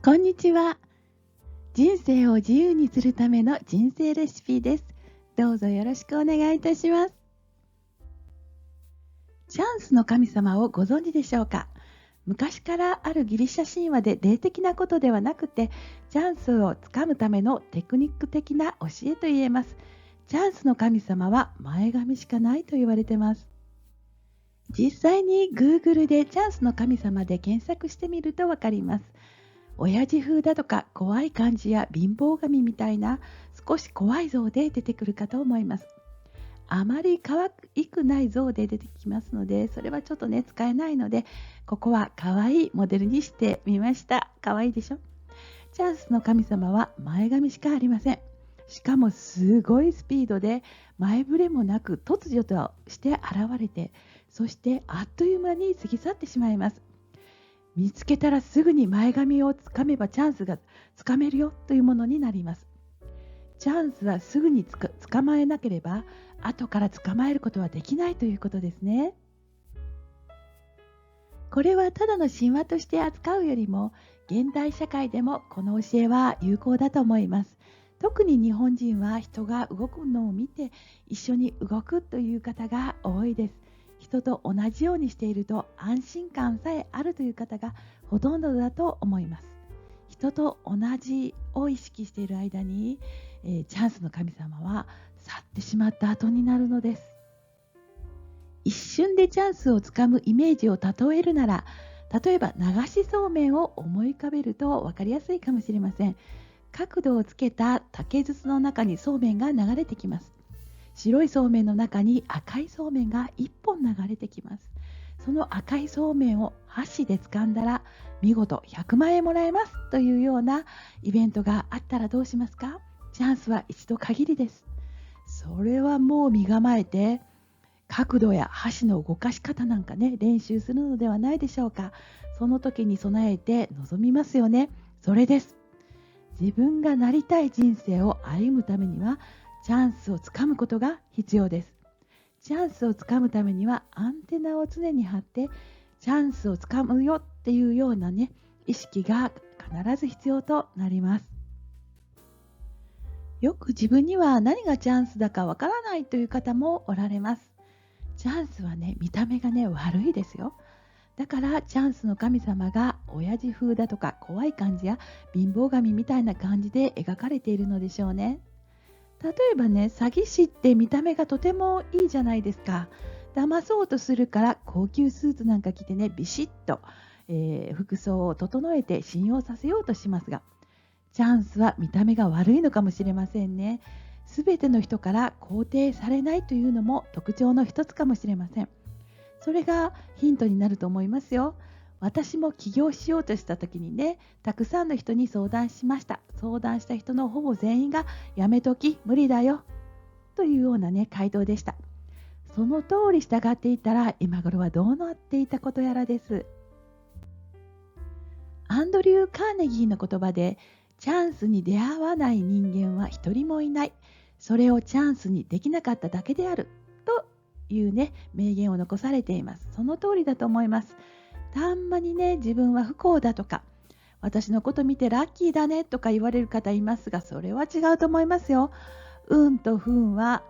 こんにちは。人生を自由にするための人生レシピです。どうぞよろしくお願いいたします。チャンスの神様をご存知でしょうか？昔からあるギリシャ神話で霊的なことではなくて、チャンスをつかむためのテクニック的な教えと言えます。チャンスの神様は前髪しかないと言われています。実際に Google でチャンスの神様で検索してみるとわかります。親父風だとか怖い感じや貧乏神みたいな少し怖い像で出てくるかと思います。あまり可愛くない像で出てきますので、それはちょっとね使えないので、ここは可愛いモデルにしてみました。可愛いでしょ？チャンスの神様は前髪しかありません。しかもすごいスピードで前触れもなく突如として現れて、そしてあっという間に過ぎ去ってしまいます。見つけたらすぐに前髪をつかめばチャンスがつかめるよというものになります。チャンスはすぐに捕まえなければ後から捕まえることはできないということですね。これはただの神話として扱うよりも、現代社会でもこの教えは有効だと思います。特に日本人は人が動くのを見て一緒に動くという方が多いです。人と同じようにしていると安心感さえあるという方がほとんどだと思います。人と同じを意識している間に、チャンスの神様は去ってしまった後になるのです。一瞬でチャンスをつかむイメージを例えるなら、例えば流しそうめんを思い浮かべると分かりやすいかもしれません。角度をつけた竹筒の中にそうめんが流れてきます。白いそうめんの中に赤いそうめんが1本流れてきます。その赤いそうめんを箸で掴んだら見事100万円もらえますというようなイベントがあったらどうしますか？チャンスは一度限りです。それはもう身構えて角度や箸の動かし方なんかね、練習するのではないでしょうか。その時に備えて臨みますよね。それです。自分がなりたい人生を歩むためには、チャンスをつかむことが必要です。チャンスをつかむためにはアンテナを常に張って、チャンスをつかむよっていうようなね、意識が必ず必要となります。よく自分には何がチャンスだかわからないという方もおられます。チャンスはね、見た目がね、悪いですよ。だからチャンスの神様が親父風だとか怖い感じや貧乏神みたいな感じで描かれているのでしょうね。例えばね、詐欺師って見た目がとてもいいじゃないですか。騙そうとするから高級スーツなんか着てね、ビシッと、服装を整えて信用させようとしますが、チャンスは見た目が悪いのかもしれませんね。すべての人から肯定されないというのも特徴の一つかもしれません。それがヒントになると思いますよ。私も起業しようとした時にね、たくさんの人に相談しました。相談した人のほぼ全員がやめとき、無理だよというようなね、回答でした。その通り従っていたら今頃はどうなっていたことやらです。アンドリュー・カーネギーの言葉で、チャンスに出会わない人間は一人もいない。それをチャンスにできなかっただけである。というね、名言を残されています。その通りだと思います。たんまにね、自分は不幸だとか、私のこと見てラッキーだねとか言われる方いますが、それは違うと思いますよ。運と不運は、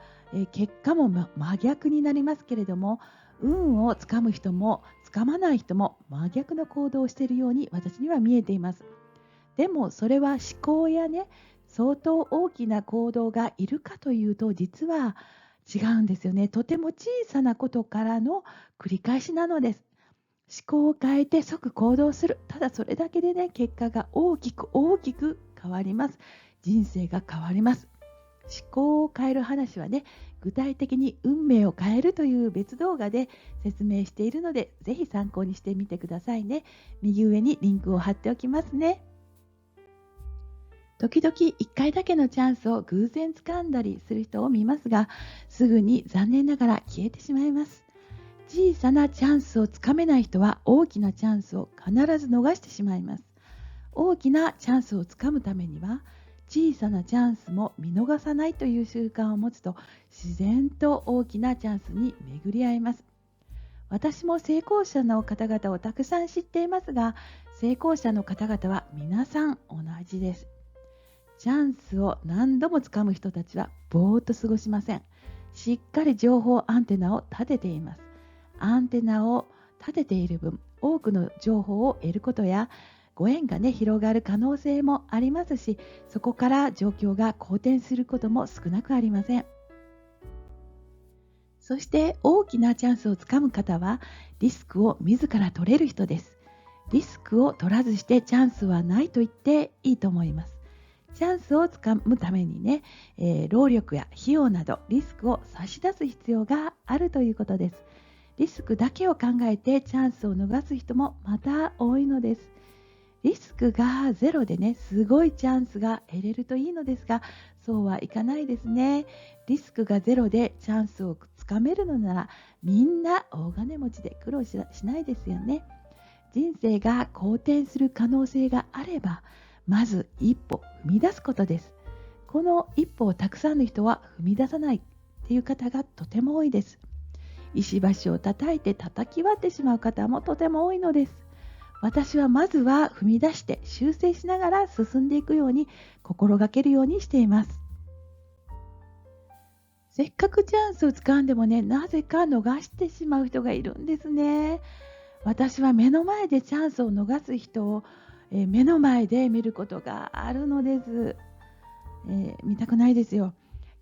結果も真逆になりますけれども、運をつかむ人もつかまない人も真逆の行動をしているように私には見えています。でもそれは思考やね、相当大きな行動がいるかというと実は違うんですよね。とても小さなことからの繰り返しなのです。思考を変えて即行動する。ただそれだけでね、結果が大きく大きく変わります。人生が変わります。思考を変える話はね、具体的に運命を変えるという別動画で説明しているので、ぜひ参考にしてみてくださいね。右上にリンクを貼っておきますね。時々1回だけのチャンスを偶然掴んだりする人を見ますが、すぐに残念ながら消えてしまいます。小さなチャンスをつかめない人は大きなチャンスを必ず逃してしまいます。大きなチャンスをつかむためには、小さなチャンスも見逃さないという習慣を持つと、自然と大きなチャンスに巡り合います。私も成功者の方々をたくさん知っていますが、成功者の方々は皆さん同じです。チャンスを何度もつかむ人たちはぼーっと過ごしません。しっかり情報アンテナを立てています。アンテナを立てている分、多くの情報を得ることやご縁が広がる可能性もありますし、そこから状況が好転することも少なくありません。そして大きなチャンスをつかむ方はリスクを自ら取れる人です。リスクを取らずしてチャンスはないと言っていいと思います。チャンスをつかむためにね、労力や費用などリスクを差し出す必要があるということです。リスクだけを考えてチャンスを逃す人もまた多いのです。リスクがゼロでね、すごいチャンスが得れるといいのですが、そうはいかないですね。リスクがゼロでチャンスをつかめるのなら、みんな大金持ちで苦労しないですよね。人生が好転する可能性があれば、まず一歩踏み出すことです。この一歩をたくさんの人は踏み出さないっていう方がとても多いです。石橋を叩いて叩き割ってしまう方もとても多いのです。私はまずは踏み出して修正しながら進んでいくように心がけるようにしています。せっかくチャンスをつかんでもね、なぜか逃してしまう人がいるんですね。私は目の前でチャンスを逃す人を、目の前で見ることがあるのです。見たくないですよ。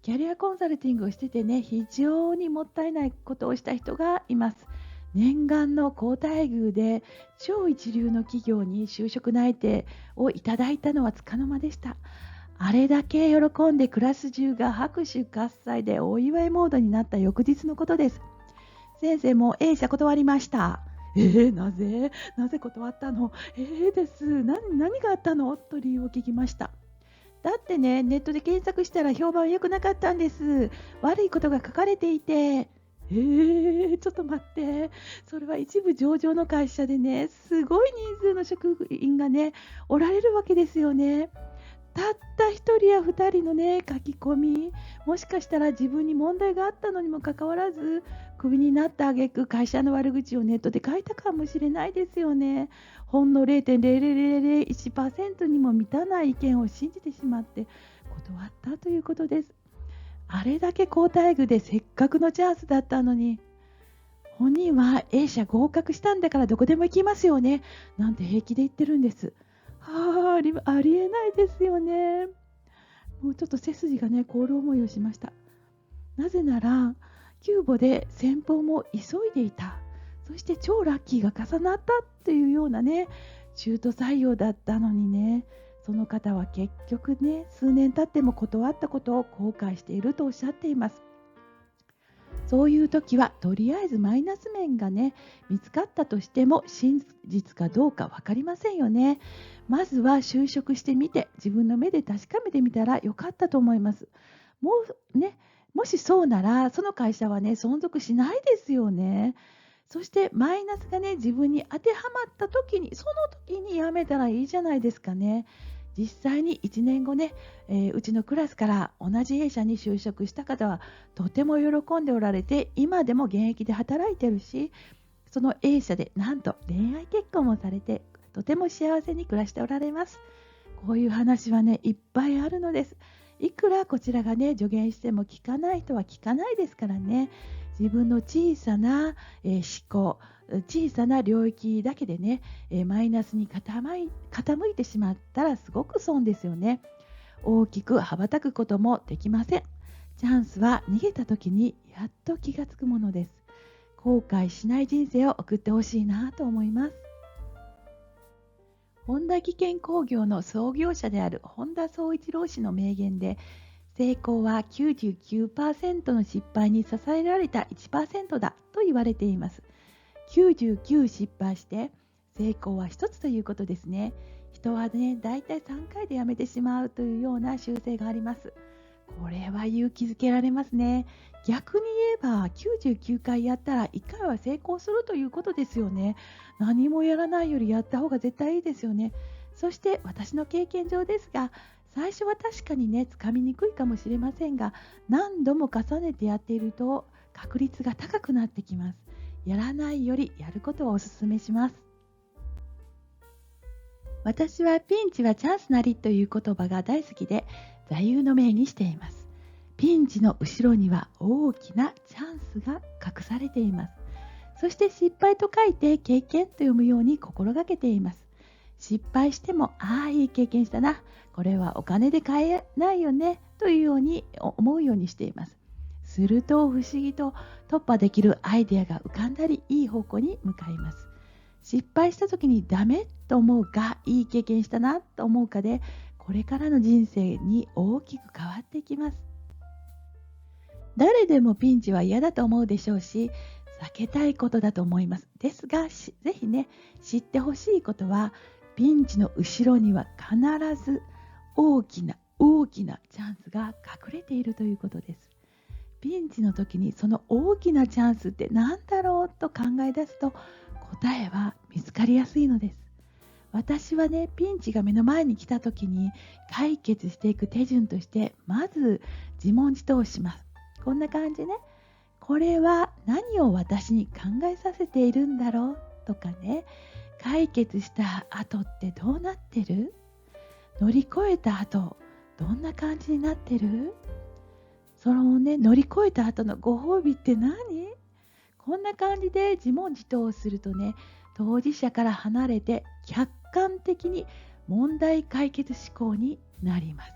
キャリアコンサルティングをしててね、非常にもったいないことをした人がいます。念願の好待遇で超一流の企業に就職内定をいただいたのはつかの間でした。あれだけ喜んでクラス中が拍手喝采でお祝いモードになった翌日のことです。先生も A 社断りました。なぜ断ったの？です。何があったの？と理由を聞きました。だってね、ネットで検索したら評判良くなかったんです。悪いことが書かれていて。ちょっと待って。それは一部上場の会社でね、すごい人数の職員がね、おられるわけですよね。たった一人や二人のね、書き込み、もしかしたら自分に問題があったのにもかかわらず、クビになった挙句会社の悪口をネットで書いたかもしれないですよね。ほんの0.00001% にも満たない意見を信じてしまって断ったということです。あれだけ好待遇でせっかくのチャンスだったのに、本人は A 社合格したんだからどこでも行きますよねなんて平気で言ってるんです。ありえないですよね。もうちょっと背筋がね凍る思いをしました。なぜなら急募で先方も急いでいた、そして超ラッキーが重なったっていうようなね中途採用だったのにね、その方は結局ね数年経っても断ったことを後悔しているとおっしゃっています。そういう時はとりあえずマイナス面がね見つかったとしても真実かどうか分かりませんよね。まずは就職してみて自分の目で確かめてみたらよかったと思います。もうね、もしそうならその会社はね存続しないですよね。そしてマイナスがね自分に当てはまった時にその時に辞めたらいいじゃないですかね。実際に1年後ね、うちのクラスから同じ弊社に就職した方はとても喜んでおられて、今でも現役で働いてるし、その A 社でなんと恋愛結婚もされてとても幸せに暮らしておられます。こういう話はねいっぱいあるのです。いくらこちらがね助言しても聞かない人は聞かないですからね。自分の小さな、思考、小さな領域だけでね、マイナスに傾いてしまったらすごく損ですよね。大きく羽ばたくこともできません。チャンスは逃げた時にやっと気がつくものです。後悔しない人生を送ってほしいなと思います。本田技研工業の創業者である本田宗一郎氏の名言で、成功は 99% の失敗に支えられた 1% だと言われています。99失敗して成功は1つということですね。人はね、だいたい3回でやめてしまうというような習性があります。これは勇気づけられますね。逆に言えば99回やったら1回は成功するということですよね。何もやらないよりやった方が絶対いいですよね。そして私の経験上ですが、最初は確かにねつかみにくいかもしれませんが、何度も重ねてやっていると確率が高くなってきます。やらないよりやることをお勧めします。私はピンチはチャンスなりという言葉が大好きで座右の銘にしています。ピンチの後ろには大きなチャンスが隠されています。そして失敗と書いて経験と読むように心がけています。失敗しても、ああ、いい経験したな。これはお金で買えないよね。というように思うようにしています。すると不思議と突破できるアイデアが浮かんだり、いい方向に向かいます。失敗した時にダメと思うか、いい経験したなと思うかで、これからの人生に大きく変わっていきます。誰でもピンチは嫌だと思うでしょうし、避けたいことだと思います。ですが、ぜひね、知ってほしいことは、ピンチの後ろには必ず大きなチャンスが隠れているということです。ピンチの時にその大きなチャンスって何だろうと考え出すと、答えは見つかりやすいのです。私はね、ピンチが目の前に来た時に解決していく手順として、まず自問自答します。こんな感じね。これは何を私に考えさせているんだろうとかね、解決した後ってどうなってる？乗り越えた後どんな感じになってる？そのね、乗り越えた後のご褒美って何？こんな感じで自問自答をするとね、当事者から離れて客観的に問題解決思考になります。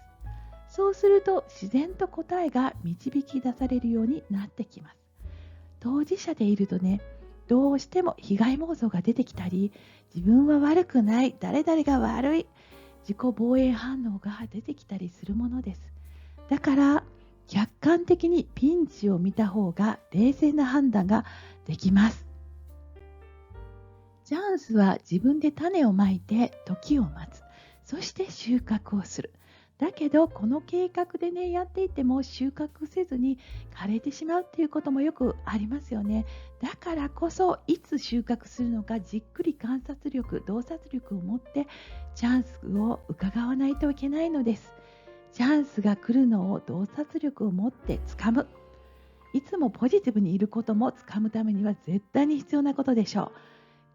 そうすると自然と答えが導き出されるようになってきます。当事者でいるとね、どうしても被害妄想が出てきたり、自分は悪くない、誰々が悪い、自己防衛反応が出てきたりするものです。だから客観的にピンチを見た方が冷静な判断ができます。チャンスは自分で種をまいて時を待つ。そして収穫をする。だけどこの計画でねやっていても収穫せずに枯れてしまうっていうこともよくありますよね。だからこそいつ収穫するのかじっくり観察力、洞察力を持ってチャンスを伺わないといけないのです。チャンスが来るのを洞察力を持って掴む。いつもポジティブにいることも掴むためには絶対に必要なことでしょう。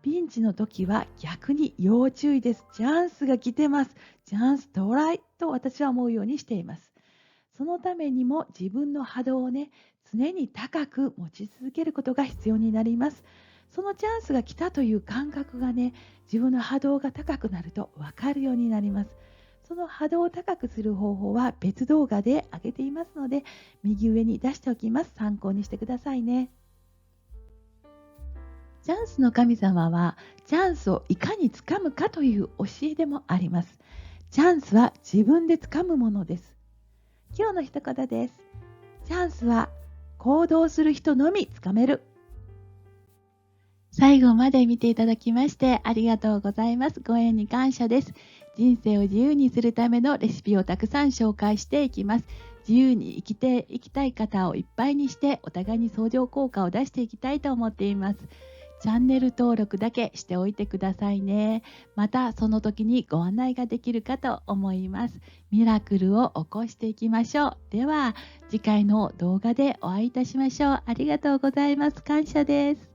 ピンチの時は逆に要注意です。チャンスが来てます。チャンス到来と私は思うようにしています。そのためにも自分の波動をね、常に高く持ち続けることが必要になります。そのチャンスが来たという感覚がね、自分の波動が高くなると分かるようになります。その波動を高くする方法は別動画で上げていますので、右上に出しておきます。参考にしてくださいね。チャンスの神様はチャンスをいかにつかむかという教えでもあります。チャンスは自分でつかむものです。今日の一言です。チャンスは行動する人のみつかめる。最後まで見ていただきましてありがとうございます。ご縁に感謝です。人生を自由にするためのレシピをたくさん紹介していきます。自由に生きていきたい方をいっぱいにしてお互いに相乗効果を出していきたいと思っています。チャンネル登録だけしておいてくださいね。またその時にご案内ができるかと思います。ミラクルを起こしていきましょう。では次回の動画でお会いいたしましょう。ありがとうございます。感謝です。